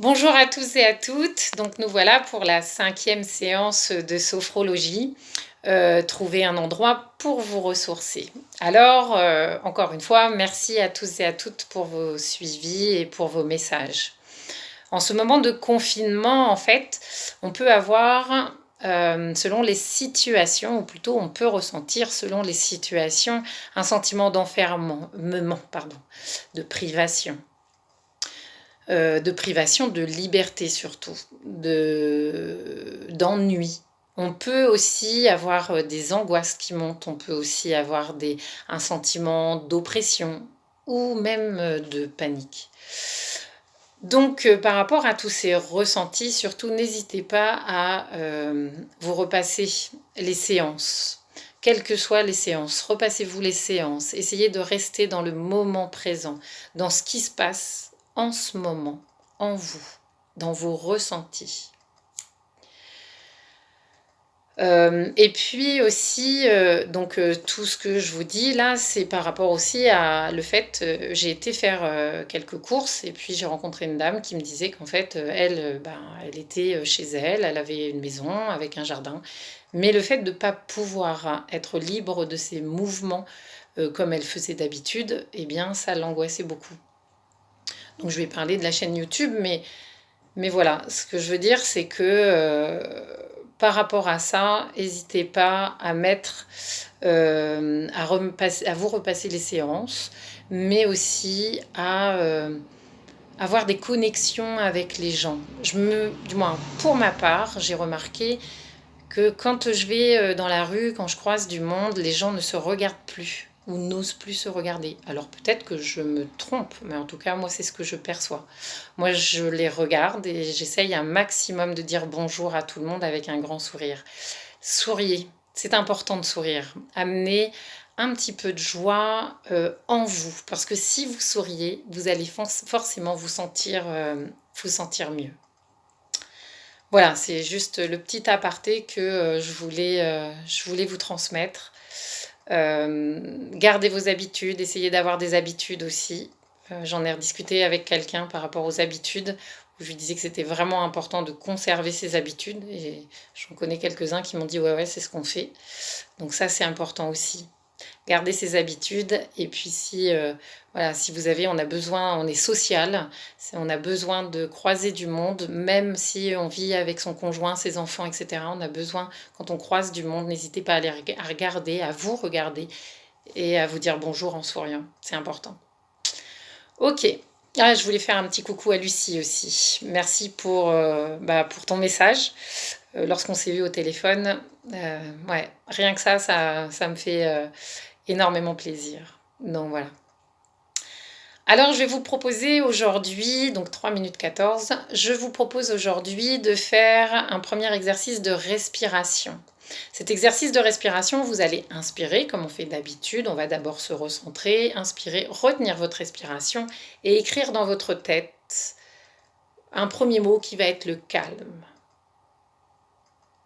Bonjour à tous et à toutes. Donc nous voilà pour la 5e séance de sophrologie. Trouver un endroit pour vous ressourcer. Alors, encore une fois, merci à tous et à toutes pour vos suivis et pour vos messages. En ce moment de confinement, en fait, on peut avoir, selon les situations, ou plutôt on peut ressentir selon les situations, un sentiment d'enfermement, pardon, de privation. De liberté surtout, d'ennui. On peut aussi avoir des angoisses qui montent, on peut aussi avoir un sentiment d'oppression ou même de panique. Donc, par rapport à tous ces ressentis, surtout n'hésitez pas à vous repasser les séances. Quelles que soient les séances, repassez-vous les séances. Essayez de rester dans le moment présent, dans ce qui se passe en ce moment, en vous, dans vos ressentis. Et puis aussi, tout ce que je vous dis là, c'est par rapport aussi à le fait, j'ai été faire quelques courses et puis j'ai rencontré une dame qui me disait qu'en fait, elle était chez elle, elle avait une maison avec un jardin, mais le fait de ne pas pouvoir être libre de ses mouvements comme elle faisait d'habitude, eh bien, ça l'angoissait beaucoup. Donc je vais parler de la chaîne YouTube, mais voilà, ce que je veux dire, c'est que par rapport à ça, n'hésitez pas à à vous repasser les séances, mais aussi à avoir des connexions avec les gens. Du moins, pour ma part, j'ai remarqué que quand je vais dans la rue, quand je croise du monde, les gens ne se regardent plus ou n'osent plus se regarder. Alors peut-être que je me trompe, mais en tout cas, moi, c'est ce que je perçois. Moi, je les regarde et j'essaye un maximum de dire bonjour à tout le monde avec un grand sourire. Souriez, c'est important de sourire. Amenez un petit peu de joie en vous, parce que si vous souriez, vous allez forcément vous sentir mieux. Voilà, c'est juste le petit aparté que je voulais vous transmettre. Gardez vos habitudes, essayez d'avoir des habitudes aussi. J'en ai rediscuté avec quelqu'un par rapport aux habitudes, où je lui disais que c'était vraiment important de conserver ses habitudes. Et j'en connais quelques-uns qui m'ont dit ouais, ouais, c'est ce qu'on fait. Donc ça, c'est important aussi. Garder ses habitudes. Et puis voilà, si vous avez, on a besoin, on est social, on a besoin de croiser du monde, même si on vit avec son conjoint, ses enfants, etc. On a besoin, quand on croise du monde, n'hésitez pas à regarder, à vous regarder et à vous dire bonjour en souriant. C'est important. Ok. Ah, je voulais faire un petit coucou à Lucie aussi. Merci pour ton message. Lorsqu'on s'est vu au téléphone, ouais, rien que ça me fait énormément plaisir. Donc voilà. Alors je vais vous proposer aujourd'hui, donc 3 minutes 14, je vous propose aujourd'hui de faire un premier exercice de respiration. Cet exercice de respiration, vous allez inspirer comme on fait d'habitude. On va d'abord se recentrer, inspirer, retenir votre respiration et écrire dans votre tête un premier mot qui va être le calme.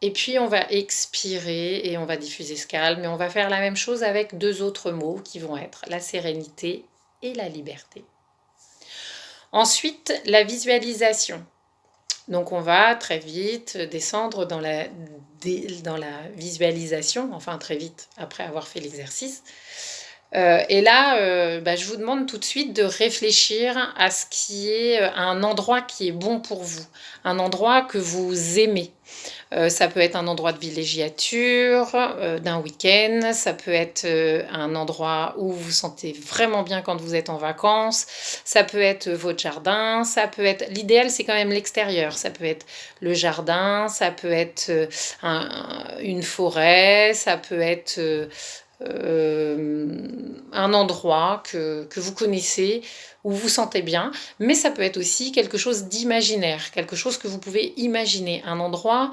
Et puis on va expirer et on va diffuser ce calme. Et on va faire la même chose avec 2 autres mots qui vont être la sérénité et la liberté. Ensuite, la visualisation. Donc on va très vite descendre dans la visualisation, enfin très vite après avoir fait l'exercice. Et là, je vous demande tout de suite de réfléchir à un endroit qui est bon pour vous, un endroit que vous aimez. Ça peut être un endroit de villégiature, d'un week-end, ça peut être un endroit où vous vous sentez vraiment bien quand vous êtes en vacances, ça peut être votre jardin, ça peut être... L'idéal, c'est quand même l'extérieur, ça peut être le jardin, ça peut être une forêt, ça peut être un endroit que vous connaissez, où vous vous sentez bien, mais ça peut être aussi quelque chose d'imaginaire, quelque chose que vous pouvez imaginer, un endroit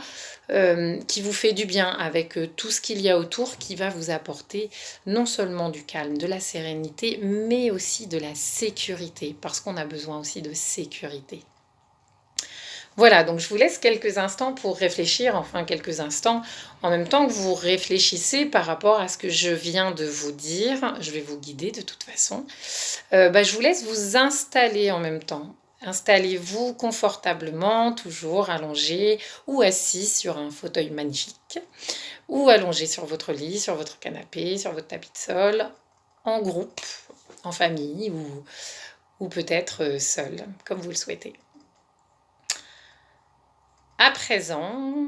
qui vous fait du bien avec tout ce qu'il y a autour, qui va vous apporter non seulement du calme, de la sérénité, mais aussi de la sécurité, parce qu'on a besoin aussi de sécurité. Voilà, donc je vous laisse quelques instants pour réfléchir, enfin quelques instants, en même temps que vous réfléchissez par rapport à ce que je viens de vous dire. Je vais vous guider de toute façon. Je vous laisse vous installer en même temps. Installez-vous confortablement, toujours allongé ou assis sur un fauteuil magnifique, ou allongé sur votre lit, sur votre canapé, sur votre tapis de sol, en groupe, en famille ou peut-être seul, comme vous le souhaitez. À présent,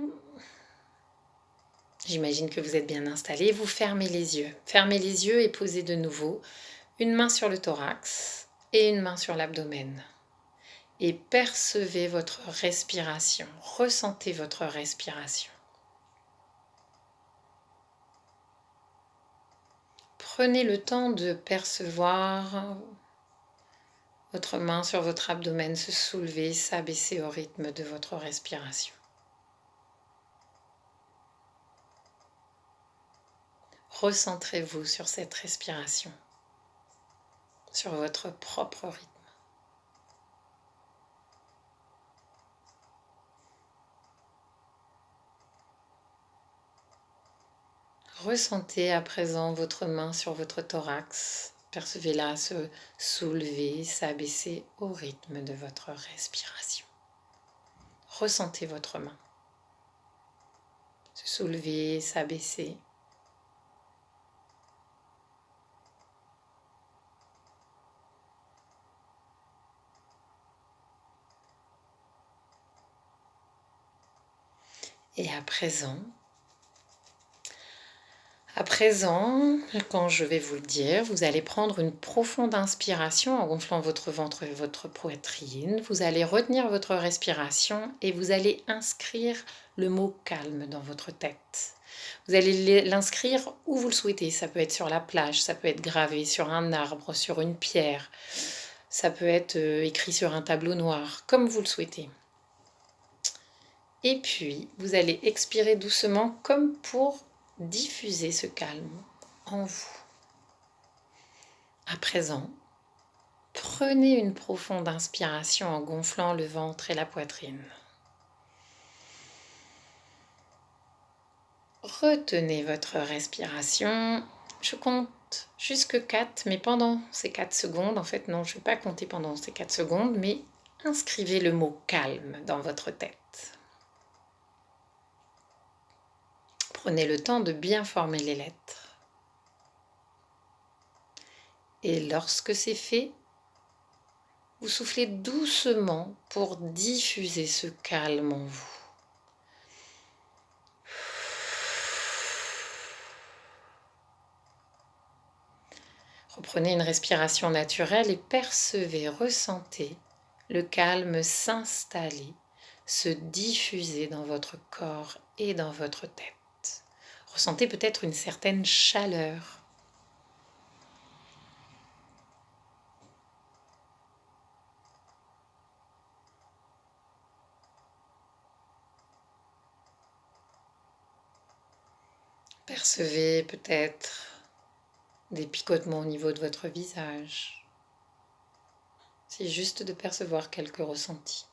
j'imagine que vous êtes bien installé, vous fermez les yeux. Fermez les yeux et posez de nouveau une main sur le thorax et une main sur l'abdomen. Et percevez votre respiration, ressentez votre respiration. Prenez le temps de percevoir votre main sur votre abdomen se soulever, s'abaisser au rythme de votre respiration. Recentrez-vous sur cette respiration, sur votre propre rythme. Ressentez à présent votre main sur votre thorax. Percevez-la se soulever, s'abaisser au rythme de votre respiration. Ressentez votre main se soulever, s'abaisser. Et à présent, quand je vais vous le dire, vous allez prendre une profonde inspiration en gonflant votre ventre et votre poitrine. Vous allez retenir votre respiration et vous allez inscrire le mot calme dans votre tête. Vous allez l'inscrire où vous le souhaitez. Ça peut être sur la plage, ça peut être gravé sur un arbre, sur une pierre. Ça peut être écrit sur un tableau noir, comme vous le souhaitez. Et puis, vous allez expirer doucement comme pour diffuser ce calme en vous. À présent, prenez une profonde inspiration en gonflant le ventre et la poitrine. Retenez votre respiration. Je compte jusque 4, mais pendant ces 4 secondes, en fait non, je ne vais pas compter pendant ces 4 secondes, mais inscrivez le mot calme dans votre tête. Prenez le temps de bien former les lettres. Et lorsque c'est fait, vous soufflez doucement pour diffuser ce calme en vous. Reprenez une respiration naturelle et percevez, ressentez le calme s'installer, se diffuser dans votre corps et dans votre tête. Ressentez peut-être une certaine chaleur. Percevez peut-être des picotements au niveau de votre visage. C'est juste de percevoir quelques ressentis.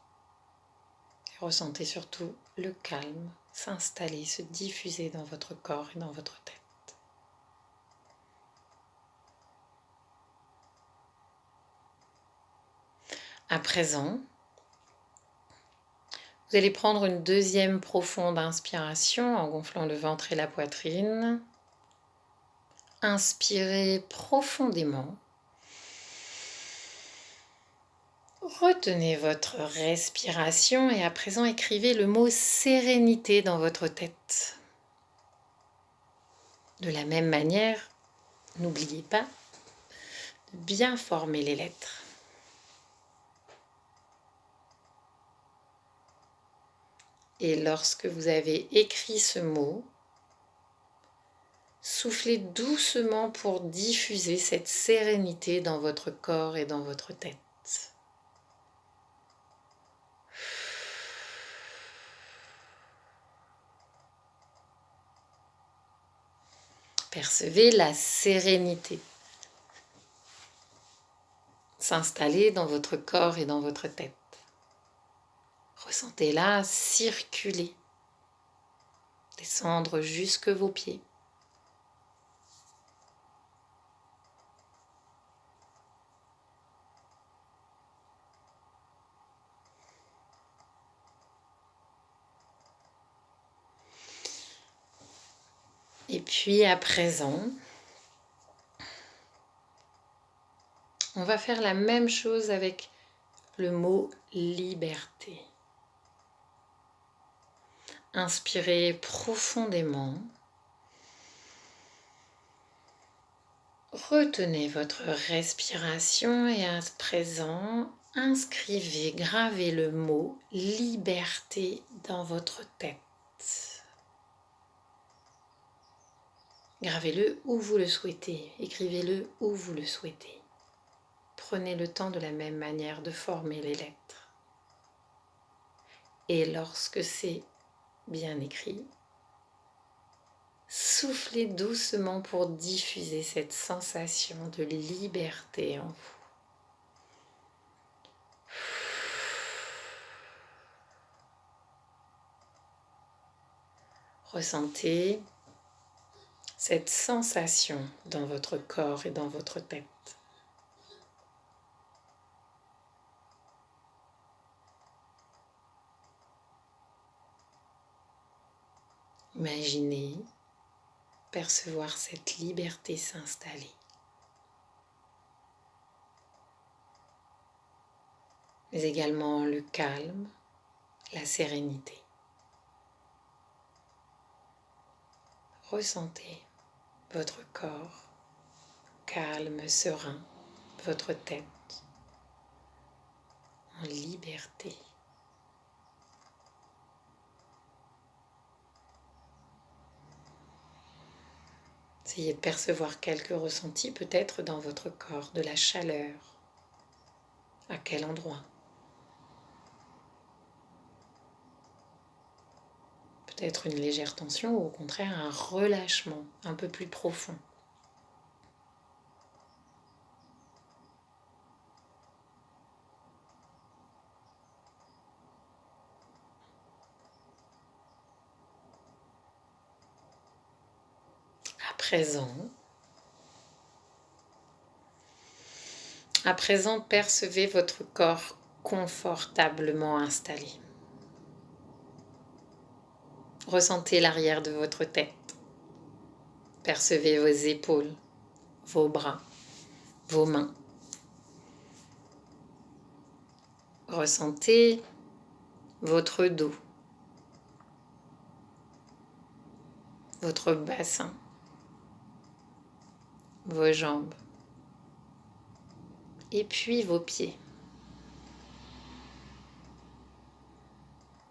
Et ressentez surtout le calme s'installer, se diffuser dans votre corps et dans votre tête. À présent, vous allez prendre une deuxième profonde inspiration en gonflant le ventre et la poitrine. Inspirez profondément. Retenez votre respiration et à présent écrivez le mot sérénité dans votre tête. De la même manière, n'oubliez pas de bien former les lettres. Et lorsque vous avez écrit ce mot, soufflez doucement pour diffuser cette sérénité dans votre corps et dans votre tête. Percevez la sérénité s'installer dans votre corps et dans votre tête. Ressentez-la circuler, descendre jusque vos pieds. Et puis à présent, on va faire la même chose avec le mot liberté. Inspirez profondément. Retenez votre respiration et à présent, gravez le mot liberté dans votre tête. Gravez-le où vous le souhaitez, écrivez-le où vous le souhaitez. Prenez le temps de la même manière de former les lettres. Et lorsque c'est bien écrit, soufflez doucement pour diffuser cette sensation de liberté en vous. Ressentez cette sensation dans votre corps et dans votre tête. Imaginez percevoir cette liberté s'installer. Mais également le calme, la sérénité. Ressentez votre corps calme, serein, votre tête en liberté. Essayez de percevoir quelques ressentis peut-être dans votre corps, de la chaleur. À quel endroit? Peut-être une légère tension ou au contraire un relâchement un peu plus profond. À présent, percevez votre corps confortablement installé. Ressentez l'arrière de votre tête. Percevez vos épaules, vos bras, vos mains. Ressentez votre dos, votre bassin, vos jambes et puis vos pieds.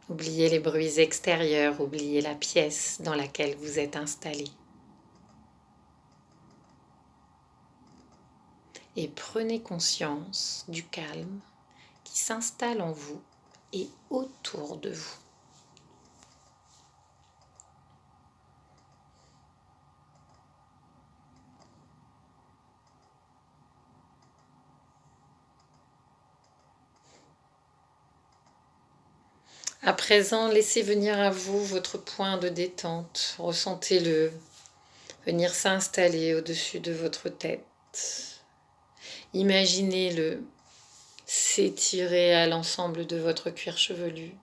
Oubliez les bruits extérieurs, oubliez la pièce dans laquelle vous êtes installé. Et prenez conscience du calme qui s'installe en vous et autour de vous. À présent, laissez venir à vous votre point de détente. Ressentez-le venir s'installer au-dessus de votre tête. Imaginez-le s'étirer à l'ensemble de votre cuir chevelu.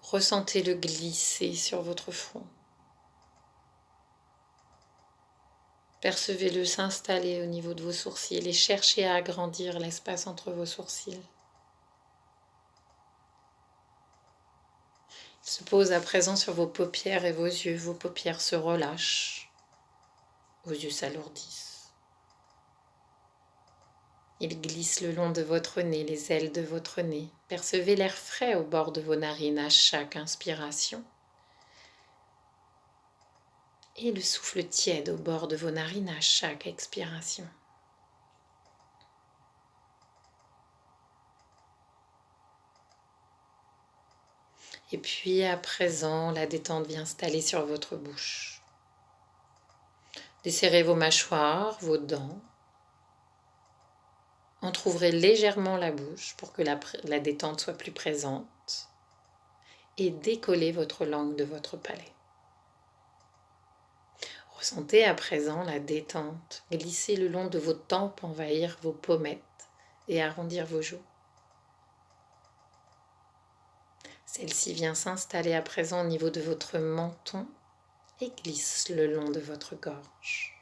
Ressentez-le glisser sur votre front. Percevez-le s'installer au niveau de vos sourcils et cherchez à agrandir l'espace entre vos sourcils. Il se pose à présent sur vos paupières et vos yeux. Vos paupières se relâchent. Vos yeux s'alourdissent. Il glisse le long de votre nez, les ailes de votre nez. Percevez l'air frais au bord de vos narines à chaque inspiration. Et le souffle tiède au bord de vos narines à chaque expiration. Et puis à présent, la détente vient s'installer sur votre bouche. Desserrez vos mâchoires, vos dents. Entr'ouvrez légèrement la bouche pour que la détente soit plus présente. Et décollez votre langue de votre palais. Ressentez à présent la détente glisser le long de vos tempes, envahir vos pommettes et arrondir vos joues. Celle-ci vient s'installer à présent au niveau de votre menton et glisse le long de votre gorge.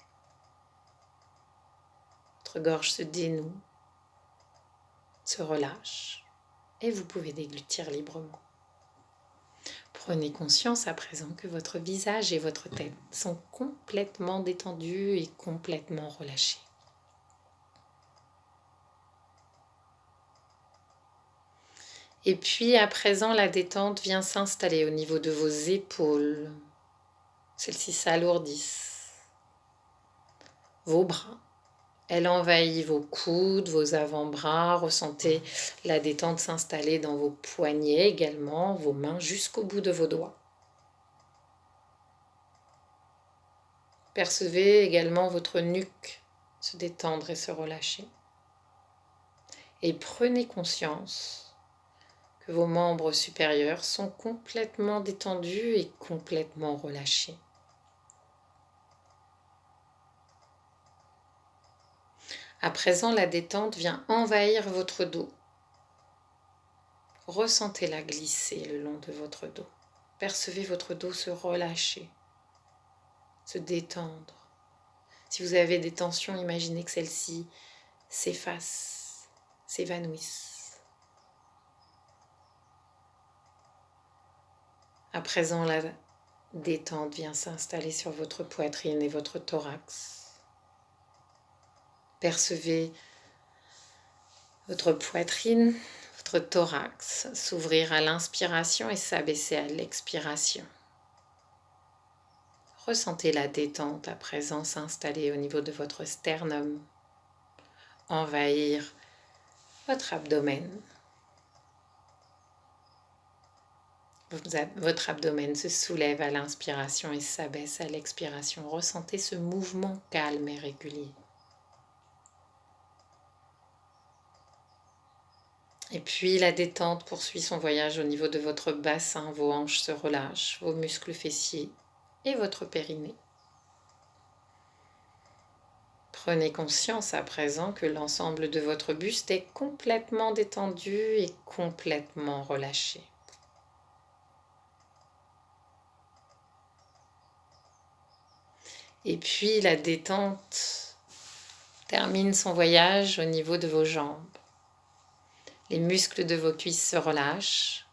Votre gorge se dénoue, se relâche et vous pouvez déglutir librement. Prenez conscience à présent que votre visage et votre tête sont complètement détendus et complètement relâchés. Et puis à présent, la détente vient s'installer au niveau de vos épaules. Celles-ci s'alourdissent. Vos bras. Elle envahit vos coudes, vos avant-bras. Ressentez la détente s'installer dans vos poignets également, vos mains jusqu'au bout de vos doigts. Percevez également votre nuque se détendre et se relâcher. Et prenez conscience que vos membres supérieurs sont complètement détendus et complètement relâchés. À présent, la détente vient envahir votre dos. Ressentez-la glisser le long de votre dos. Percevez votre dos se relâcher, se détendre. Si vous avez des tensions, imaginez que celles-ci s'effacent, s'évanouissent. À présent, la détente vient s'installer sur votre poitrine et votre thorax. Percevez votre poitrine, votre thorax s'ouvrir à l'inspiration et s'abaisser à l'expiration. Ressentez la détente à présent s'installer au niveau de votre sternum, envahir votre abdomen. Votre abdomen se soulève à l'inspiration et s'abaisse à l'expiration. Ressentez ce mouvement calme et régulier. Et puis la détente poursuit son voyage au niveau de votre bassin. Vos hanches se relâchent, vos muscles fessiers et votre périnée. Prenez conscience à présent que l'ensemble de votre buste est complètement détendu et complètement relâché. Et puis la détente termine son voyage au niveau de vos jambes. Les muscles de vos cuisses se relâchent,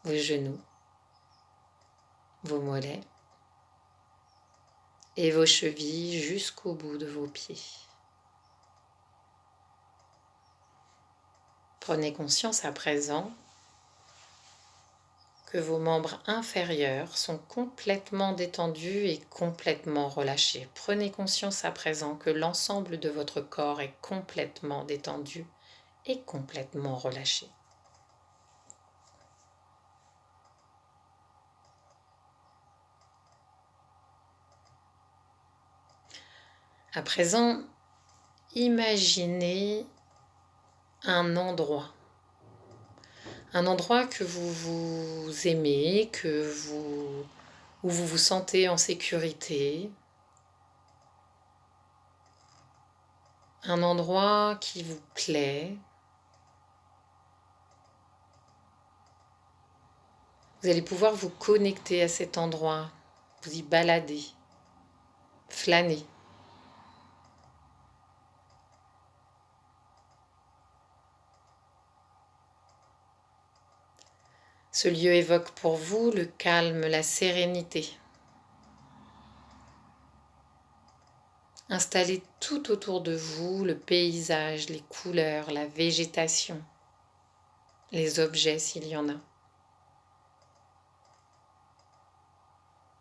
vos genoux, vos mollets et vos chevilles jusqu'au bout de vos pieds. Prenez conscience à présent que vos membres inférieurs sont complètement détendus et complètement relâchés. Prenez conscience à présent que l'ensemble de votre corps est complètement détendu et complètement relâché. À présent, imaginez un endroit que vous aimez, où vous vous sentez en sécurité, un endroit qui vous plaît. Vous allez pouvoir vous connecter à cet endroit, vous y balader, flâner. Ce lieu évoque pour vous le calme, la sérénité. Installez tout autour de vous le paysage, les couleurs, la végétation, les objets s'il y en a.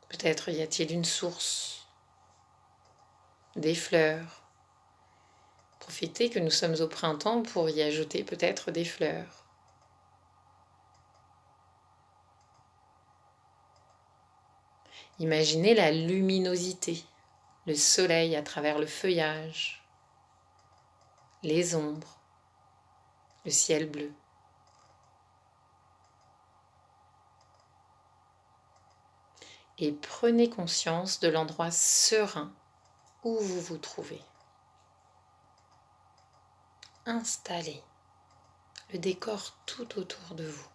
Peut-être y a-t-il une source, des fleurs. Profitez que nous sommes au printemps pour y ajouter peut-être des fleurs. Imaginez la luminosité, le soleil à travers le feuillage, les ombres, le ciel bleu. Et prenez conscience de l'endroit serein où vous vous trouvez. Installez le décor tout autour de vous.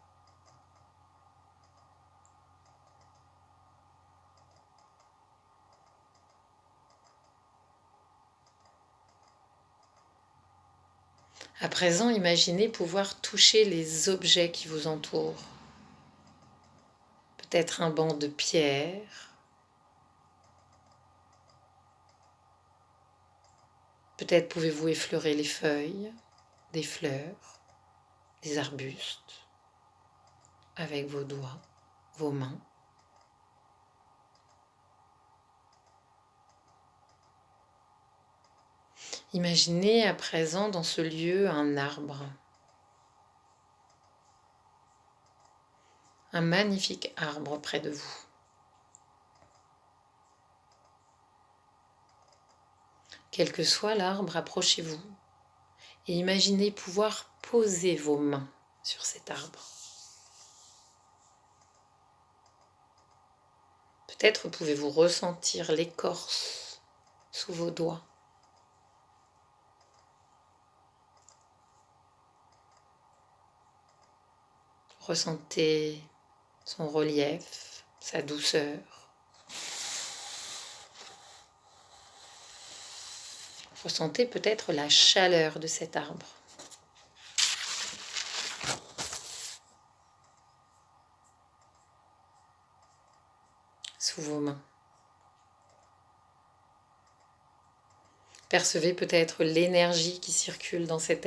À présent, imaginez pouvoir toucher les objets qui vous entourent. Peut-être un banc de pierre, peut-être pouvez-vous effleurer les feuilles, des fleurs, des arbustes, avec vos doigts, vos mains. Imaginez à présent dans ce lieu un arbre. Un magnifique arbre près de vous. Quel que soit l'arbre, approchez-vous et imaginez pouvoir poser vos mains sur cet arbre. Peut-être pouvez-vous ressentir l'écorce sous vos doigts. Ressentez son relief, sa douceur. Ressentez peut-être la chaleur de cet arbre. Sous vos mains. Percevez peut-être l'énergie qui circule dans cet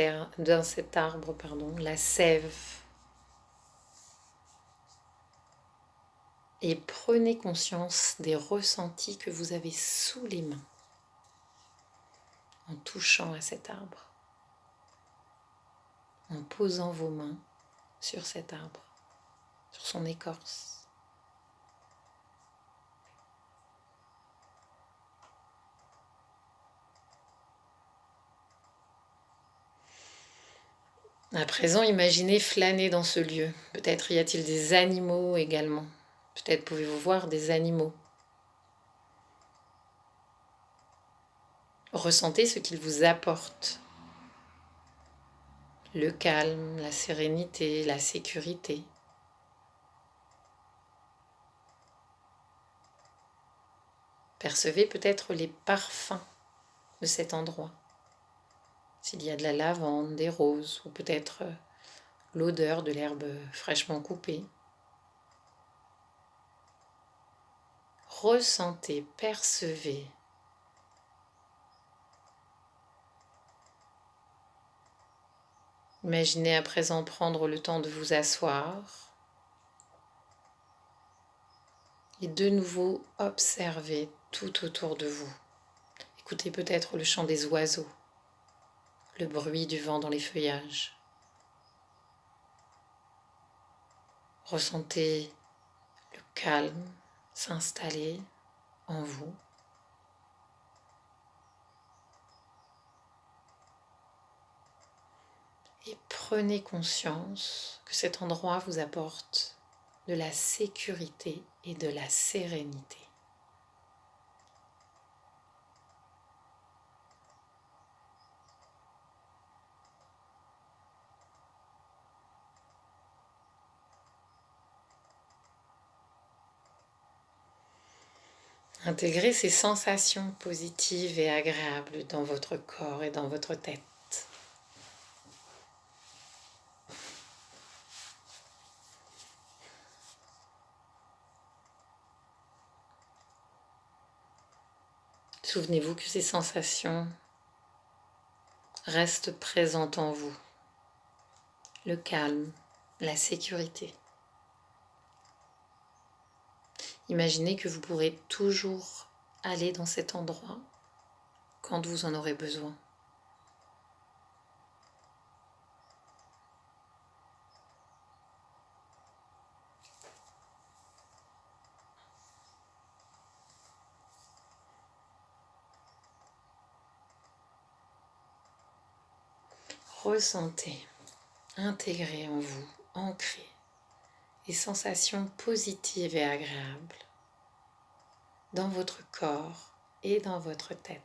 arbre, la sève. Et prenez conscience des ressentis que vous avez sous les mains en touchant à cet arbre, en posant vos mains sur cet arbre, sur son écorce. À présent, imaginez flâner dans ce lieu. Peut-être y a-t-il des animaux également. Peut-être pouvez-vous voir des animaux. Ressentez ce qu'ils vous apportent. Le calme, la sérénité, la sécurité. Percevez peut-être les parfums de cet endroit. S'il y a de la lavande, des roses, ou peut-être l'odeur de l'herbe fraîchement coupée. Ressentez, percevez. Imaginez à présent prendre le temps de vous asseoir et de nouveau observer tout autour de vous. Écoutez peut-être le chant des oiseaux, le bruit du vent dans les feuillages. Ressentez le calme s'installer en vous. Et prenez conscience que cet endroit vous apporte de la sécurité et de la sérénité. Intégrez ces sensations positives et agréables dans votre corps et dans votre tête. Souvenez-vous que ces sensations restent présentes en vous. Le calme, la sécurité. Imaginez que vous pourrez toujours aller dans cet endroit quand vous en aurez besoin. Ressentez, intégrez en vous, ancrez les sensations positives et agréables dans votre corps et dans votre tête.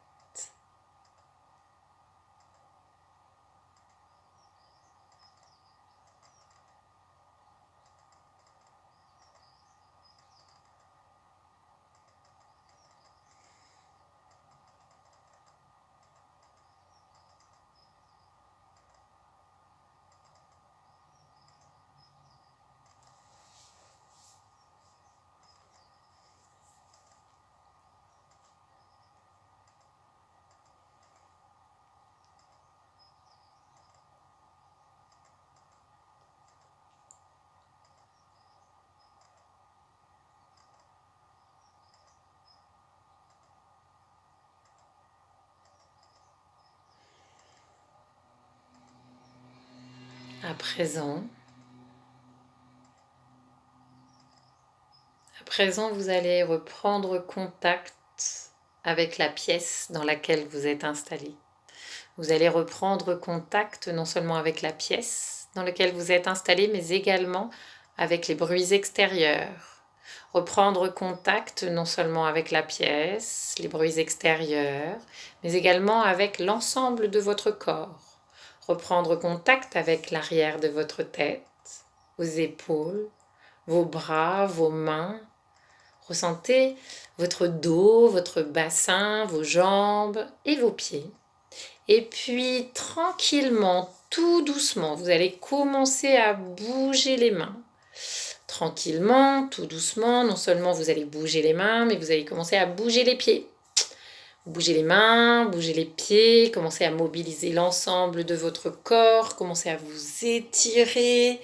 À présent, vous allez reprendre contact avec la pièce dans laquelle vous êtes installé. Vous allez reprendre contact non seulement avec la pièce dans laquelle vous êtes installé, mais également avec les bruits extérieurs. Reprendre contact non seulement avec la pièce, les bruits extérieurs, mais également avec l'ensemble de votre corps. Reprendre contact avec l'arrière de votre tête, vos épaules, vos bras, vos mains. Ressentez votre dos, votre bassin, vos jambes et vos pieds. Et puis tranquillement, tout doucement, vous allez commencer à bouger les mains. Tranquillement, tout doucement, non seulement vous allez bouger les mains, mais vous allez commencer à bouger les pieds. Bougez les mains, bougez les pieds, commencez à mobiliser l'ensemble de votre corps, commencez à vous étirer.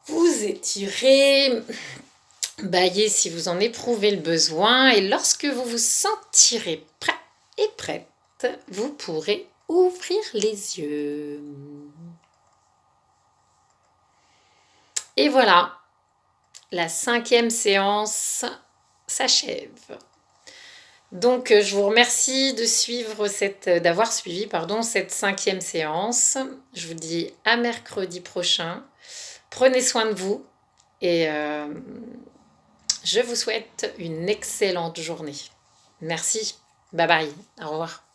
Vous étirez, baillez si vous en éprouvez le besoin et lorsque vous vous sentirez prêt et prête, vous pourrez ouvrir les yeux. Et voilà, la 5e séance s'achève. Donc, je vous remercie d'avoir suivi cette 5e séance. Je vous dis à mercredi prochain. Prenez soin de vous et je vous souhaite une excellente journée. Merci. Bye bye. Au revoir.